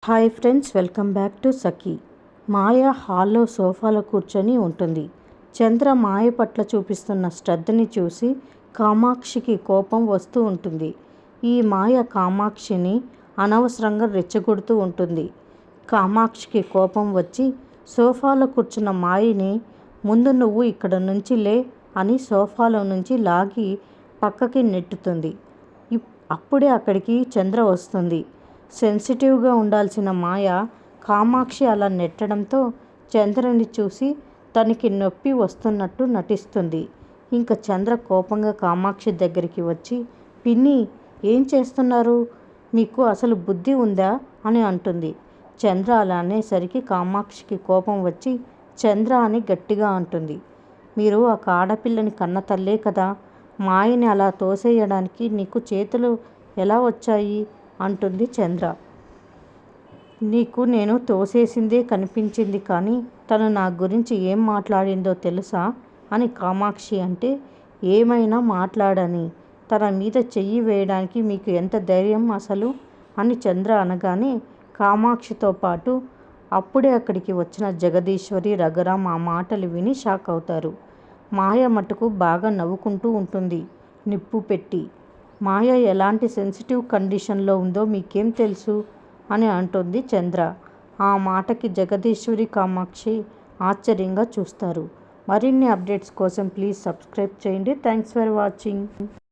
Hi friends, welcome back to Sakhi. మాయ హాల్లో సోఫాలో కూర్చొని ఉంటుంది. చంద్ర మాయ పట్ల చూపిస్తున్న శ్రద్ధని చూసి కామాక్షికి కోపం వస్తూ ఉంటుంది. ఈ మాయ కామాక్షిని అనవసరంగా రెచ్చగొడుతూ ఉంటుంది. కామాక్షికి కోపం వచ్చి సోఫాలో కూర్చున్న మాయని ముందు నువ్వు ఇక్కడ నుంచి లే అని సోఫాలో నుంచి లాగి పక్కకి నెట్టుతుంది. అప్పుడే అక్కడికి చంద్ర వస్తుంది. సెన్సిటివ్గా ఉండాల్సిన మాయ కామాక్షి అలా నెట్టడంతో చంద్రని చూసి తనకి నొప్పి వస్తున్నట్టు నటిస్తుంది. ఇంకా చంద్ర కోపంగా కామాక్షి దగ్గరికి వచ్చి, పిన్ని ఏం చేస్తున్నారు, మీకు అసలు బుద్ధి ఉందా అని అంటుంది. చంద్ర అలా అనేసరికి కామాక్షికి కోపం వచ్చి చంద్ర అని గట్టిగా అంటుంది. మీరు ఒక ఆడపిల్లని కన్న తల్లే కదా, మాయని అలా తోసేయడానికి నీకు చేతులు ఎలా వచ్చాయి అంటుంది చంద్ర. నీకు నేను తోసేసిందే కనిపించింది కానీ తను నా గురించి ఏం మాట్లాడిందో తెలుసా అని కామాక్షి అంటే, ఏమైనా మాట్లాడని తన మీద చెయ్యి వేయడానికి మీకు ఎంత ధైర్యం అసలు అని చంద్ర అనగానే కామాక్షితో పాటు అప్పుడే అక్కడికి వచ్చిన జగదీశ్వరి, రఘురామ్ ఆ మాటలు విని షాక్ అవుతారు. మాయ మటుకు బాగా నవ్వుకుంటూ ఉంటుంది నిప్పు పెట్టి. మాయ ఎలాంటి సెన్సిటివ్ కండిషన్లో ఉందో మీకేం తెలుసు అని అంటుంది చంద్ర. ఆ మాటకి జగదీశ్వరి, కామాక్షి ఆశ్చర్యంగా చూస్తారు. మరిన్ని అప్డేట్స్ కోసం ప్లీజ్ సబ్స్క్రైబ్ చేయండి. Thanks for watching.